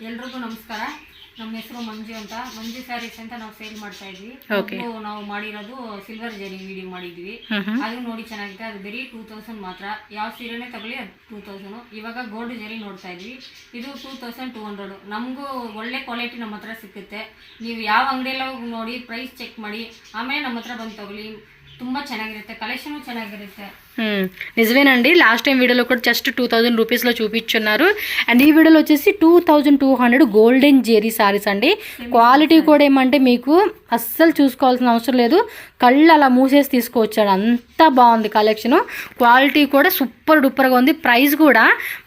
ಎಲ್ರಿಗೂ ನಮಸ್ಕಾರ. ನಮ್ಮ ಹೆಸರು ಮಂಜು ಅಂತ. ಮಂಜು ಸ್ಯಾರೀಸ್ ಅಂತ ನಾವು ಸೇಲ್ ಮಾಡ್ತಾ ಇದ್ವಿ. ನಾವು ಮಾಡಿರೋದು ಸಿಲ್ವರ್ ಜರಿ ವಿಡಿಯೋ ಮಾಡಿದ್ವಿ. ಅದು ನೋಡಿ ಚೆನ್ನಾಗಿದೆ. ಅದು ಬರೀ 2000 ಮಾತ್ರ. ಯಾವ ಸೀರೆನೇ ತಗೊಳ್ಳಿ ಅದು 2000. ಇವಾಗ ಗೋಲ್ಡ್ ಜರಿ ನೋಡ್ತಾ ಇದ್ವಿ. ಇದು 2200. ನಮಗೂ ಒಳ್ಳೆ ಕ್ವಾಲಿಟಿ ನಮ್ಮ ಹತ್ರ ಸಿಕ್ಕುತ್ತೆ. ನೀವು ಯಾವ ಅಂಗಡಿಯಲ್ಲ ನೋಡಿ ಪ್ರೈಸ್ ಚೆಕ್ ಮಾಡಿ ಆಮೇಲೆ ನಮ್ಮ ಹತ್ರ ಬಂದು ತಗೊಳ್ಳಿ. ತುಂಬ ಚೆನ್ನಾಗಿರುತ್ತೆ, ಕಲೆಕ್ಷನು ಚೆನ್ನಾಗಿರುತ್ತೆ. నిజమేనండి. లాస్ట్ టైం వీడియోలో కూడా జస్ట్ 2000 రూపీస్లో చూపించున్నారు. అండ్ ఈ వీడియోలో వచ్చేసి 2200 గోల్డెన్ జెరీ సారీస్ అండి. క్వాలిటీ కూడా ఏమంటే మీకు అస్సలు చూసుకోవాల్సిన అవసరం లేదు, కళ్ళు అలా మూసేసి తీసుకువచ్చాడు. అంత బాగుంది కలెక్షను. క్వాలిటీ కూడా సూపర్ డూపర్గా ఉంది. ప్రైస్ కూడా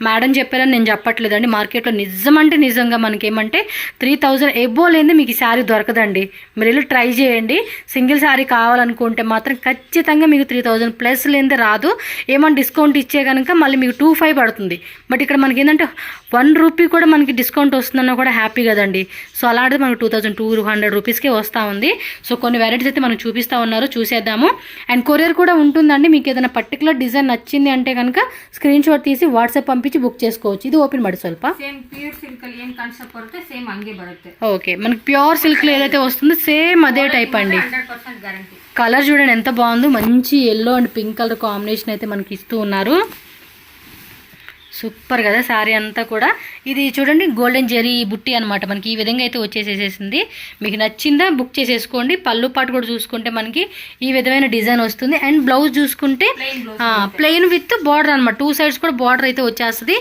మేడం చెప్పారని నేను చెప్పట్లేదండి. మార్కెట్లో నిజం అంటే నిజంగా మనకేమంటే 3000 ఎబో లేనిది మీకు ఈ శారీ దొరకదండి. మీరు వెళ్ళి ట్రై చేయండి. సింగిల్ శారీ కావాలనుకుంటే మాత్రం ఖచ్చితంగా మీకు 3000 ప్లస్ లేనిది రాదు. ఏమన్నా డిస్కౌంట్ ఇచ్చే కనుక మళ్ళీ మీకు 2500 పడుతుంది. బట్ ఇక్కడ మనకి ఏంటంటే 1 రూపీ కూడా మనకి డిస్కౌంట్ వస్తుందన్నా కూడా హ్యాపీ కదండి. సో అలాంటిది మనకు 2200 రూపీస్కే వస్తూ ఉంది. సో కొన్ని వెరైటీస్ అయితే మనం చూపిస్తూ ఉన్నారు, చూసేద్దాము. అండ్ కొరియర్ కూడా ఉంటుందండి. మీకు ఏదైనా పర్టికులర్ డిజైన్ నచ్చింది అంటే కనుక స్క్రీన్ షాట్ తీసి వాట్సాప్ పంపించి బుక్ చేసుకోవచ్చు. ఇది ఓపెన్ ಮಾಡಿ ಸ್ವಲ್ಪ. ఓకే, మనకి ప్యూర్ సిల్క్లో ఏదైతే వస్తుందో సేమ్ అదే టైప్ అండి. కలర్ చూడండి ఎంత బాగుందో. మంచి yellow and pink colour combination అయితే మనకి ఇస్తూ ఉన్నారు. సూపర్ కదా శారీ అంతా కూడా. ఇది చూడండి గోల్డెన్ జెరీ బుట్టి అనమాట. మనకి ఈ విధంగా అయితే వచ్చేసేసింది. మీకు నచ్చిందా బుక్ చేసేసుకోండి. పళ్ళు పాటు కూడా చూసుకుంటే మనకి ఈ విధమైన డిజైన్ వస్తుంది. అండ్ బ్లౌజ్ చూసుకుంటే ప్లెయిన్ విత్ బార్డర్ అనమాట. 2 సైడ్స్ కూడా బార్డర్ అయితే వచ్చేస్తుంది.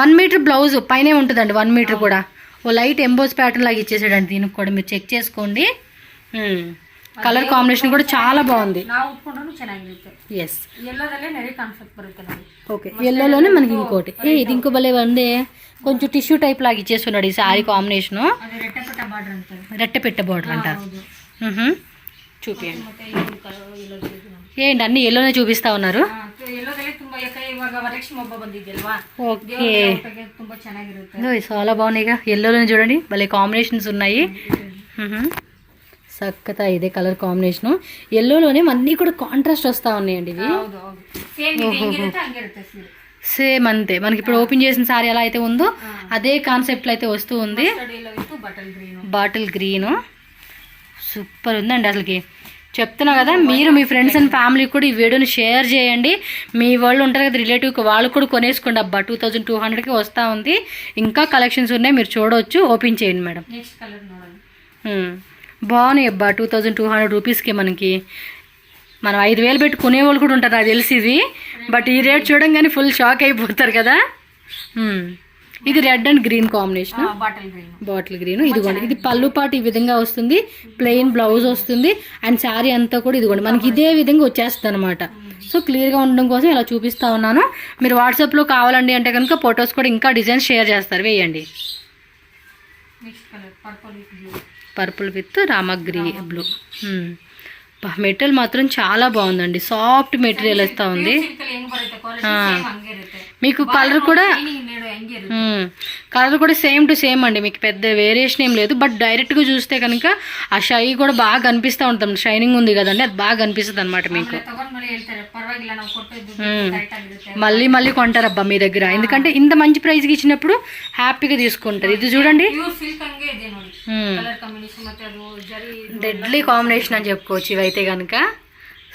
1 మీటర్ బ్లౌజ్ పైనే ఉంటుందండి. 1 మీటర్ కూడా ఓ లైట్ ఎంబోస్ ప్యాటర్న్ లాగా ఇచ్చేసాడండి. దీనికి కూడా మీరు చెక్ చేసుకోండి. కలర్ కాంబినేషన్ కూడా చాలా బాగుంది. ఎస్, ఓకే, ఎల్లోలోనే మనకి ఇంకోటి ఇది ఇంకో భలే ఉంది. కొంచెం టిష్యూ టైప్ లాగా ఇచ్చేస్తున్నాడు ఈ శారీ కాంబినేషను. రెట్టెపెట్ట బార్డర్ అంటారు. చూపియండి. ఏంటి అన్ని ఎల్లోనే చూపిస్తా ఉన్నారు. ఓకే, చాలా బాగున్నాయిగా. ఎల్లోలోనే చూడండి భలే కాంబినేషన్స్ ఉన్నాయి. చక్కగా ఇదే కలర్ కాంబినేషను. ఎల్లోలోనే అన్నీ కూడా కాంట్రాస్ట్ వస్తూ ఉన్నాయండి ఇవి. సేమ్ అంతే మనకి ఇప్పుడు ఓపెన్ చేసిన సారీ ఎలా అయితే ఉందో అదే కాన్సెప్ట్లో అయితే వస్తూ ఉంది. బాటిల్ గ్రీను సూపర్ ఉందండి. అసలుకి చెప్తున్నా కదా, మీరు మీ ఫ్రెండ్స్ అండ్ ఫ్యామిలీకి కూడా ఈ వీడియోని షేర్ చేయండి. మీ వాళ్ళు ఉంటారు కదా రిలేటివ్కి, వాళ్ళు కూడా కొనేసుకోండి. అబ్బా 2200కి వస్తూ ఉంది. ఇంకా కలెక్షన్స్ ఉన్నాయి, మీరు చూడవచ్చు. ఓపెన్ చేయండి మేడం. బాగున్నాయి అబ్బా 2200 రూపీస్కి. మనకి మనం 5000 పెట్టి కొనేవాళ్ళు కూడా ఉంటారు నాకు తెలిసి ఇది. బట్ ఈ రేట్ చూడంగానే ఫుల్ షాక్ అయిపోతారు కదా. ఇది red and green combination, bottle green. ఇదిగోండి, ఇది పళ్ళు పాటు ఈ విధంగా వస్తుంది. ప్లెయిన్ బ్లౌజ్ వస్తుంది. అండ్ శారీ అంతా కూడా ఇదిగోండి మనకి ఇదే విధంగా వచ్చేస్తుంది అనమాట. సో క్లియర్గా ఉండడం కోసం ఇలా చూపిస్తా ఉన్నాను. మీరు వాట్సాప్లో కావాలండి అంటే కనుక ఫొటోస్ కూడా ఇంకా డిజైన్స్ షేర్ చేస్తారు, వేయండి. పర్పుల్ విత్ రామగ్రీ బ్లూ. మెటీరియల్ మాత్రం చాలా బాగుందండి. సాఫ్ట్ మెటీరియల్ వస్తూ ఉంది. మీకు కలర్ కూడా సేమ్ టు సేమ్ అండి. మీకు పెద్ద వేరియేషన్ ఏం లేదు. బట్ డైరెక్ట్గా చూస్తే కనుక ఆ షై కూడా బాగా కనిపిస్తూ ఉంటాం. షైనింగ్ ఉంది కదండి, అది బాగా కనిపిస్తుంది అనమాట మీకు. మళ్ళీ మళ్ళీ కొంటారబ్బా మీ దగ్గర, ఎందుకంటే ఇంత మంచి ప్రైస్కి ఇచ్చినప్పుడు హ్యాపీగా తీసుకుంటారు. ఇది చూడండి డెడ్లీ కాంబినేషన్ అని చెప్పుకోవచ్చు ఇవైతే కనుక.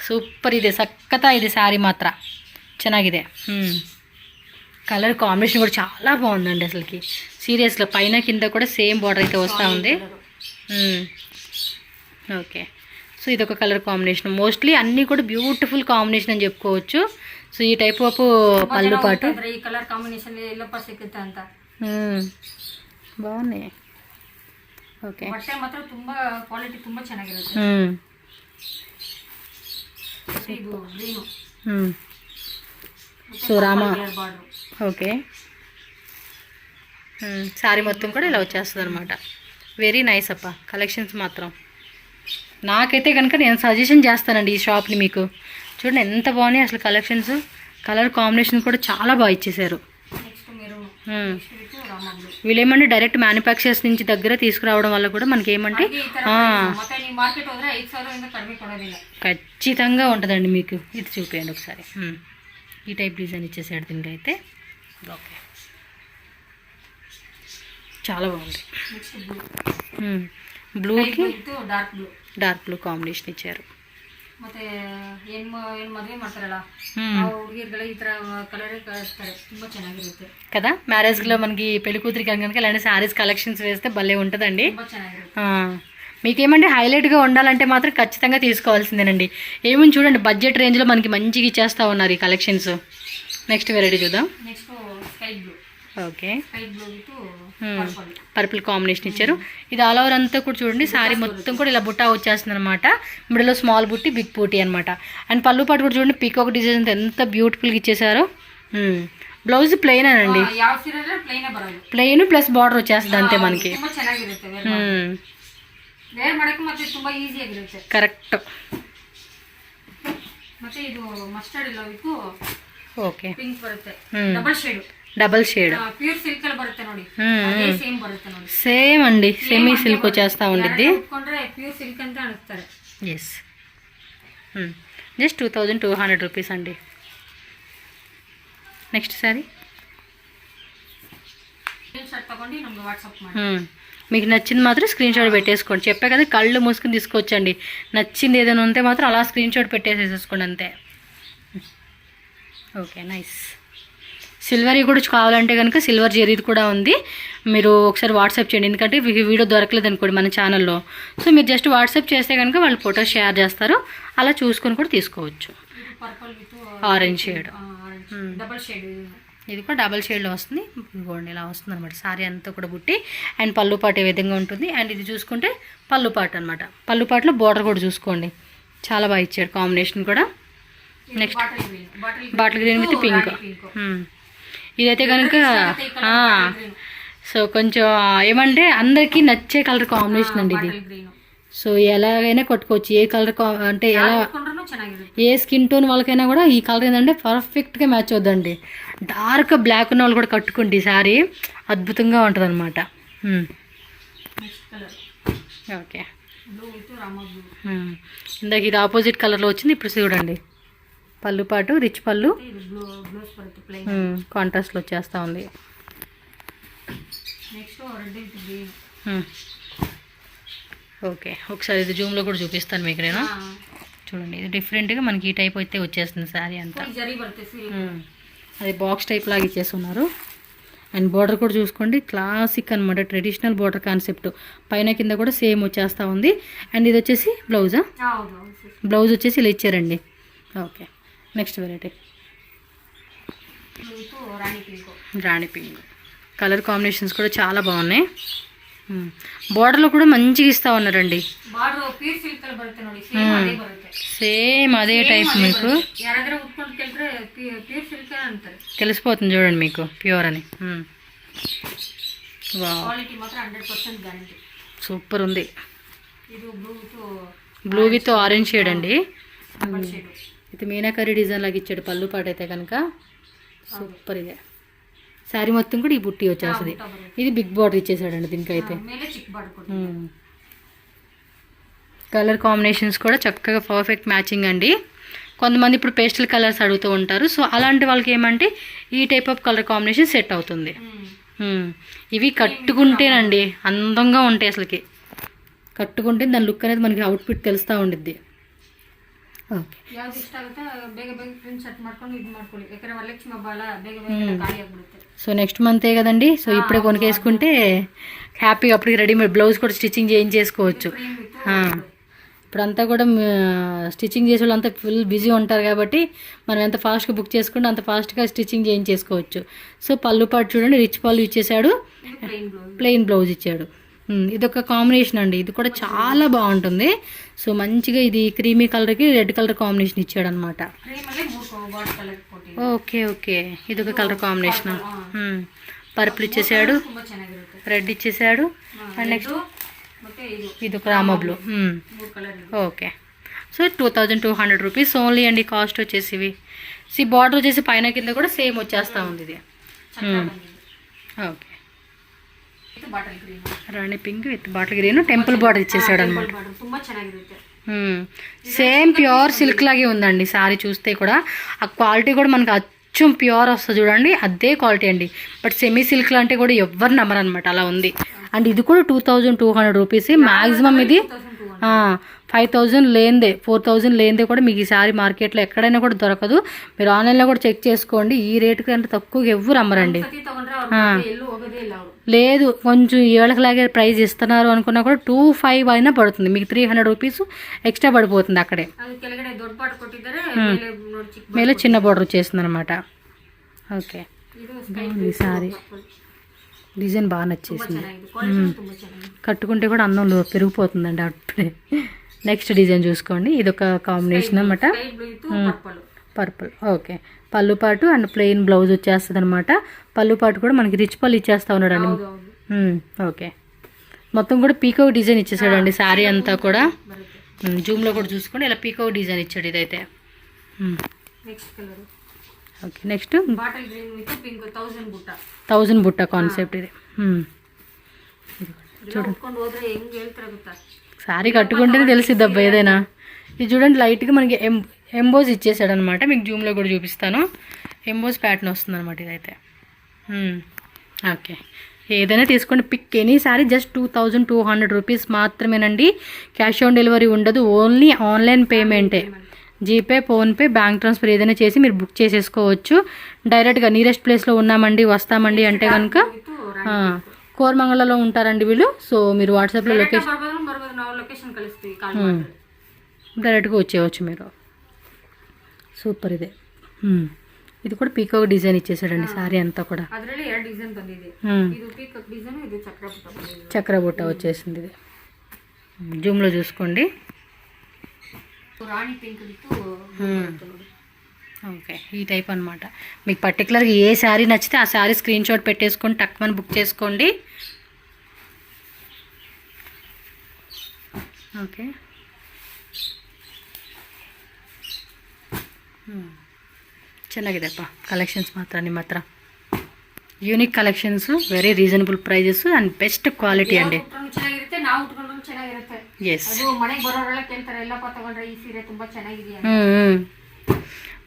సూపర్ ಇದೆ ಸಕ್ಕತ್ತಾ ಇದೆ శారీ మాత్ర ಚೆನ್ನಾಗಿದೆ. కలర్ కాంబినేషన్ కూడా చాలా బాగుందండి అసలుకి. సీరియస్గా పైన కింద కూడా సేమ్ బార్డర్ అయితే వస్తూ ఉంది. ఓకే, సో ఇదొక కలర్ కాంబినేషన్. మోస్ట్లీ అన్నీ కూడా బ్యూటిఫుల్ కాంబినేషన్ అని చెప్పుకోవచ్చు. సో ఈ టైప్ ఆఫ్ పళ్ళు పాటు బాగున్నాయి. Okay, so Rama. Okay, sari మొత్తం కూడా ఇలా వచ్చేస్తుంది అనమాట. వెరీ నైస్ అప్ప కలెక్షన్స్ మాత్రం. నాకైతే కనుక నేను సజెషన్ చేస్తానండి ఈ షాప్ని మీకు. చూడండి ఎంత బాగున్నాయి అసలు కలెక్షన్స్. కలర్ కాంబినేషన్ కూడా చాలా బాగా ఇచ్చేసారు. వీళ్ళేమంటే డైరెక్ట్ మ్యానుఫ్యాక్చర్స్ నుంచి దగ్గర తీసుకురావడం వల్ల కూడా మనకి ఏమంటే ఖచ్చితంగా ఉంటుందండి మీకు. ఇది చూపించండి ఒకసారి. ఈ టైప్ డిజైన్ ఇచ్చేసాడు దీనికి అయితే. ఓకే, చాలా బాగుంది. నెక్స్ట్ బ్లూ, ಬ್ಲೂಗೆ dark blue, dark blue combination ಇಚ್ಚಾರು. ಮತ್ತೆ ಏನು ಮದುವೆ ಮಾಡ್ತಾರಲ್ಲ ಆ ಹುಡುಗಿರ್ಗೆಲ್ಲ ಈ ತರ ಕಲರ್ ಕಳಿಸ್ತಾರೆ, ತುಂಬಾ ಚೆನ್ನಾಗಿರುತ್ತೆ కదా. మ్యారేజ్లో మనకి పెళ్లి కూతురికి కనుక ఇలాంటి శారీస్ కలెక్షన్స్ వేస్తే భలే ఉంటుందండి. ತುಂಬಾ ಚೆನ್ನಾಗಿರುತ್ತೆ. మీకేమంటే హైలైట్గా ఉండాలంటే మాత్రం ఖచ్చితంగా తీసుకోవాల్సిందేనండి. ఏమని చూడండి, బడ్జెట్ రేంజ్లో మనకి మంచిగా ఇచ్చేస్తూ ఉన్నారు ఈ కలెక్షన్స్. నెక్స్ట్ వెరైటీ చూద్దాం. Next sky blue. Okay, sky blue with purple combination ఇచ్చారు. ఇది ఆల్ ఓవర్ అంతా కూడా చూడండి, సారీ మొత్తం కూడా ఇలా బుట్టా వచ్చేస్తుంది అనమాట. మిడిల్లో స్మాల్ బుట్టి, బిగ్ బూటీ అనమాట. అండ్ పళ్ళు పాటు కూడా చూడండి, పీకాక్ డిజైన్ ఎంత బ్యూటిఫుల్గా ఇచ్చేసారో. బ్లౌజ్ ప్లెయిన్ అనండి, ಯಾವ ಸೀರೆ ಪ್ಲೇನ್ ಬರೋದು, ప్లెయిన్ ప్లస్ బార్డర్ వచ్చేస్తుంది అంతే మనకి. ತುಂಬಾ ಚೆನ್ನಾಗಿರುತ್ತೆ ವೇರ್ ಮಾಡಕ್ಕೆ, ಮತ್ತೆ ತುಂಬಾ ಈಜಿ ಆಗಿರುತ್ತೆ. కరెక్ట్. ಮತ್ತೆ ಇದು ಮಸ್ಟರ್ಡ್ ಇಲ್ಲ ವಿತ್ ఓకే, ಪಿಂಕ್ ಬರುತ್ತೆ, double shade. Double shade pure silk ಅಲ್ಲಿ బರುತ್ತೆ ನೋಡಿ, ಅದೇ ಸೇಮ್ ಬರುತ್ತೆ ನೋಡಿ. సేమ్ అండి, సెమీ సిల్క్ వచ్చేస్తా ఉండిద్ది. ಉಟ್ಕೊಂಡ್ರೆ ಪ್ಯೂರ್ ಸಿಲ್ಕ್ ಅಂತ ಅನಿಸ್ತಾರೆ. ఎస్, జస్ట్ 2200 రూపీస్ అండి. నెక్స్ట్ సారీ ಸ್ಕ್ರೀನ್ ಶಾಟ್ ತಗೊಂಡು ನಮ್ಗೆ ವಾಟ್ಸಪ್ ಮಾಡಿ. మీకు నచ్చింది మాత్రం స్క్రీన్ షాట్ పెట్టేసుకోండి. చెప్పే కదా, కళ్ళు మూసుకుని తీసుకొచ్చండి. నచ్చింది ఏదైనా ఉంటే మాత్రం అలా స్క్రీన్ షాట్ పెట్టేసేసుకోండి అంతే. Okay, nice. సిల్వర్ కూడా కావాలంటే కనుక సిల్వర్ జెరీది కూడా ఉంది. మీరు ఒకసారి వాట్సాప్ చేయండి, ఎందుకంటే వీడియో దొరకలేదు అనుకోండి మన ఛానల్లో. సో మీరు జస్ట్ వాట్సాప్ చేస్తే కనుక వాళ్ళు ఫోటో షేర్ చేస్తారు, అలా చూసుకొని కూడా తీసుకోవచ్చు. Purple with orange shade, double shade. ఇది కూడా డబల్ షేడ్లో వస్తుంది. ఇదిగోండి ఇలా వస్తుంది అనమాట. సారీ అంతా కూడా బుట్టి అండ్ పళ్ళు పాటు ఏ విధంగా ఉంటుంది. అండ్ ఇది చూసుకుంటే పళ్ళు పాటు అనమాట. పళ్ళు పాటులో బోర్డర్ కూడా చూసుకోండి, చాలా బాగా ఇచ్చాడు కాంబినేషన్ కూడా. Next bottle green with pink. ఇదైతే కనుక సో కొంచెం ఏమంటే అందరికీ నచ్చే కలర్ కాంబినేషన్ అండి ఇది. సో ఎలాగైనా కొట్టుకోవచ్చు, ఏ కలర్ అంటే ఎలా ఏ స్కిన్ టోన్ వాళ్ళకైనా కూడా ఈ కలర్ ఏంటంటే పర్ఫెక్ట్గా మ్యాచ్ అవుద్దండి. డార్క్ బ్లాక్ ఉన్న వాళ్ళు కూడా కట్టుకోండి, ఈ సారీ అద్భుతంగా ఉంటుంది అనమాట. ఓకే, ఇందాక ఇది ఆపోజిట్ కలర్లో వచ్చింది, ఇప్పుడు చూడండి పళ్ళు పాటు రిచ్ పళ్ళు కాంట్రాస్ట్లో వచ్చేస్తూ ఉంది. ఓకే, ఒకసారి ఇది జూమ్లో కూడా చూపిస్తాను మీకు నేను. చూడండి, ఇది డిఫరెంట్గా మనకి ఈ టైప్ అయితే వచ్చేస్తుంది శారీ అంతా. అది బాక్స్ టైప్ లాగా ఇచ్చేస్తున్నారు. అండ్ బార్డర్ కూడా చూసుకోండి, క్లాసిక్ అనమాట, ట్రెడిషనల్ బార్డర్ కాన్సెప్ట్. పైన కింద కూడా సేమ్ వచ్చేస్తూ ఉంది. అండ్ ఇది వచ్చేసి బ్లౌజా, బ్లౌజ్ వచ్చేసి ఇలా ఇచ్చారండి. ఓకే, నెక్స్ట్ వెరైటీ రాణి పింక్. కలర్ కాంబినేషన్స్ కూడా చాలా బాగున్నాయి. బార్డర్లో కూడా మంచిగా ఇస్తూ ఉన్నారండి. సేమ్ అదే టైప్ మీకు తెలిసిపోతుంది చూడండి మీకు ప్యూర్ అని. సూపర్ ఉంది. బ్లూ విత్ ఆరెంజ్ షేడ్ అండి. ఇది మీనాకరీ డిజైన్ లాగా ఇచ్చాడు పళ్ళు పాటు అయితే కనుక సూపర్. ఇదే శారీ మొత్తం కూడా ఈ బుట్టి వచ్చేస్తుంది. ఇది బిగ్ బార్డర్ ఇచ్చేసాడండి దీనికైతే. కలర్ కాంబినేషన్స్ కూడా చక్కగా పర్ఫెక్ట్ మ్యాచింగ్ అండి. కొంతమంది ఇప్పుడు పేస్టల్ కలర్స్ అడుగుతూ ఉంటారు, సో అలాంటి వాళ్ళకి ఏమంటే ఈ type of colour combination set అవుతుంది. ఇవి కట్టుకుంటేనండి అందంగా ఉంటాయి, అసలుకి కట్టుకుంటే దాని లుక్ అనేది మనకి అవుట్ఫిట్ తెలుస్తూ ఉండిద్ది. ಓಕೆ ಯಾವ್ದು ಇಷ್ಟ ಆಗುತ್ತೆ ಬೇಗ ಬೇಗ ಪ್ರಿಂಟ್ ಸೆಟ್ ಮಾಡ್ಕೊಂಡು ಇದು ಮಾಡ್ಕೊಳ್ಳಿ, ಯಾಕಂದ್ರೆ ವರಲಕ್ಷ್ಮಿ ಹಬ್ಬ ಅಲ್ಲ, ಬೇಗ ಬೇಗ ಖಾಲಿ ಆಗ್ಬಿಡುತ್ತೆ. సో నెక్స్ట్ మంతే కదండి, సో ఇప్పుడే కొనుకేసుకుంటే హ్యాపీగా అప్పటికి రెడీమేడ్ బ్లౌజ్ కూడా స్టిచ్చింగ్ చేయించేసుకోవచ్చు. ఇప్పుడంతా కూడా స్టిచ్చింగ్ చేసే వాళ్ళు అంతా ఫుల్ బిజీ ఉంటారు కాబట్టి మనం ఎంత ఫాస్ట్గా బుక్ చేసుకుంటే అంత ఫాస్ట్గా స్టిచ్చింగ్ చేయించేసుకోవచ్చు. సో పళ్ళు పాటు చూడండి, రిచ్ పళ్ళు ఇచ్చేసాడు, ప్లెయిన్ బ్లౌజ్ ఇచ్చాడు. ఇదొక కాంబినేషన్ అండి, ఇది కూడా చాలా బాగుంటుంది. సో మంచిగా ఇది క్రీమీ కలర్కి రెడ్ కలర్ కాంబినేషన్ ఇచ్చాడు అనమాట. ఓకే ఓకే, ఇదొక కలర్ కాంబినేషన్. పర్పుల్ ఇచ్చేసాడు, రెడ్ ఇచ్చేసాడు, అండ్ నెక్స్ట్ ఇదొక Rama blue. Okay, so 2200 rupees only అండి కాస్ట్ వచ్చేసి. ఇవి బార్డర్ వచ్చేసి పైన కింద కూడా సేమ్ వచ్చేస్తూ ఉంది ఇది. Okay, Rani pink with bottle green temple border ఇచ్చేసాడు అనమాట. సేమ్ ప్యూర్ సిల్క్ లాగే ఉందండి సారీ. చూస్తే కూడా ఆ క్వాలిటీ కూడా మనకు అచ్చం ప్యూర్ వస్తుంది చూడండి, అదే క్వాలిటీ అండి. బట్ సెమీ సిల్క్ అంటే కూడా ఎవ్వరు నమ్మరు అనమాట, అలా ఉంది. అండ్ ఇది కూడా 2200 రూపీస్ మ్యాక్సిమం. ఇది 5000 లేనిదే 4000 లేనిదే కూడా మీకు ఈ సారీ మార్కెట్లో ఎక్కడైనా కూడా దొరకదు. మీరు ఆన్లైన్లో కూడా చెక్ చేసుకోండి, ఈ రేటు కంటే తక్కువ ఎవ్వరు అమ్మరండి. లేదు కొంచెం ఏళ్ళకిలాగే ప్రైస్ ఇస్తున్నారు అనుకున్నా కూడా 25 అయినా పడుతుంది మీకు, 300 రూపీస్ ఎక్స్ట్రా పడిపోతుంది అక్కడే. మేలో చిన్న బోర్డర్ వచ్చేస్తుంది అనమాట. ఓకే, ఈ సారీ డిజైన్ బాగా నచ్చేసింది. కట్టుకుంటే కూడా అందం పెరిగిపోతుందండి అప్పుడే. నెక్స్ట్ డిజైన్ చూసుకోండి, ఇది ఒక కాంబినేషన్ అనమాట, పర్పుల్. ఓకే, పళ్ళు పాటు అండ్ ప్లెయిన్ బ్లౌజ్ వచ్చేస్తుంది అనమాట. పళ్ళు పాటు కూడా మనకి రిచ్ పళ్ళు ఇచ్చేస్తా ఉన్నాడండి. ఓకే, మొత్తం కూడా పీకాక్ డిజైన్ ఇచ్చేసాడండి శారీ అంతా కూడా. జూమ్లో కూడా చూసుకోండి, ఇలా పీకాక్ డిజైన్ ఇచ్చాడు ఇదైతే. ఓకే, నెక్స్ట్ 1000 బుట్ట కాన్సెప్ట్ ఇది. చూడండి, శారీ కట్టుకుంటేనే తెలిసిద్ది అబ్బా ఏదైనా. ఇది చూడండి లైట్గా మనకి ఎంబోజ్ ఇచ్చేసాడు అనమాట, మీకు జూమ్లో కూడా చూపిస్తాను. ఎంబోజ్ ప్యాటర్న్ వస్తుంది అనమాట ఇదైతే. ఓకే, ఏదైనా తీసుకోండి, pick any sari just 2200 rupees మాత్రమేనండి. క్యాష్ ఆన్ డెలివరీ ఉండదు, ఓన్లీ ఆన్లైన్ పేమెంటే. జీపే, ఫోన్పే, బ్యాంక్ ట్రాన్స్ఫర్ ఏదైనా చేసి మీరు బుక్ చేసేసుకోవచ్చు. డైరెక్ట్గా నియరెస్ట్ ప్లేస్లో ఉన్నామండి వస్తామండి అంటే కనుక కోరమంగళలో ఉంటారండి వీళ్ళు. సో మీరు వాట్సాప్లో లొకేషన్ డైరెక్ట్గా వచ్చేయచ్చు మీరు. సూపర్ ఇదే. ఇది కూడా పీకాక్ డిజైన్ ఇచ్చేసాడండి శారీ అంతా కూడా. చక్ర బుట్ట వచ్చేసింది ఇది. జూమ్లో చూసుకోండి. ఓకే, ఈ టైప్ అనమాట. మీకు పర్టికులర్గా ఏ శారీ నచ్చితే ఆ శారీ స్క్రీన్ షాట్ పెట్టేసుకొని టక్మని బుక్ చేసుకోండి. ఓకే, ಚೆನ್ನಾಗಿದೆಪ್ಪ ಕಲೆಕ್ಷನ್ಸ್ ಮಾತ್ರ ನಿಮ್ಮ ಹತ್ರ. Unique collections, very reasonable prices and best quality ಅಂడి. ಚೆನ್ನಾಗಿರುತ್ತೆ, ನಾವು ಉಟ್ಕೊಂಡ್ರು ಚೆನ್ನಾಗಿರುತ್ತೆ. ಎಸ್, ಅದು ಮನೆಗೆ ಬರೋರೆಲ್ಲ ಕೇಳ್ತಾರೆ, ಎಲ್ಲಪ್ಪ ತಗೊಂಡ್ರೆ ಈ ಸೀರೆ ತುಂಬಾ ಚೆನ್ನಾಗಿದೆಯಾ.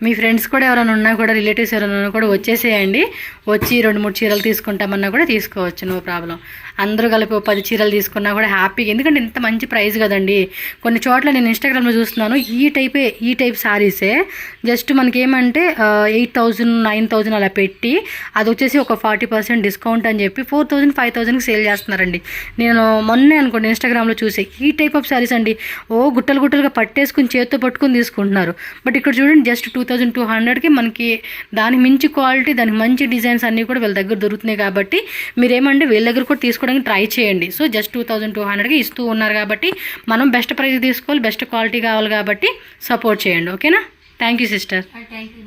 మీ ఫ్రెండ్స్ కూడా ఎవరైనా ఉన్నా కూడా, రిలేటివ్స్ ఎవరైనా ఉన్నా కూడా వచ్చేసేయండి. వచ్చి 2-3 చీరలు తీసుకుంటామన్నా కూడా తీసుకోవచ్చు, నో ప్రాబ్లం. అందరూ కలిపి 10 చీరలు తీసుకున్నా కూడా హ్యాపీగా, ఎందుకంటే ఇంత మంచి ప్రైస్ కదండి. కొన్ని చోట్ల నేను ఇన్స్టాగ్రామ్లో చూస్తున్నాను, ఈ టైప్ శారీసే జస్ట్ మనకి ఏమంటే 8000, 9000 అలా పెట్టి అది వచ్చేసి ఒక 40% డిస్కౌంట్ అని చెప్పి 4000, 5000కి సేల్ చేస్తున్నారండి. నేను మొన్నే అనుకోండి ఇన్స్టాగ్రామ్లో చూసి ఈ టైప్ ఆఫ్ శారీస్ అండి. గుట్టలు గుట్టలుగా పట్టేసుకుని చేత్తో పట్టుకుని తీసుకుంటున్నారు. బట్ ఇక్కడ చూడండి జస్ట్ 2200కి మనకి దానికి మించి క్వాలిటీ, దానికి మంచి డిజైన్స్ అన్నీ కూడా వీళ్ళ దగ్గర దొరుకుతున్నాయి. కాబట్టి మీరేమంటే వీళ్ళ దగ్గర కూడా తీసుకోవడానికి ట్రై చేయండి. సో జస్ట్ 2200కి ఇస్తూ ఉన్నారు కాబట్టి మనం బెస్ట్ ప్రైస్ తీసుకోవాలి, బెస్ట్ క్వాలిటీ కావాలి కాబట్టి సపోర్ట్ చేయండి. ఓకేనా? Thank you sister. Thank you.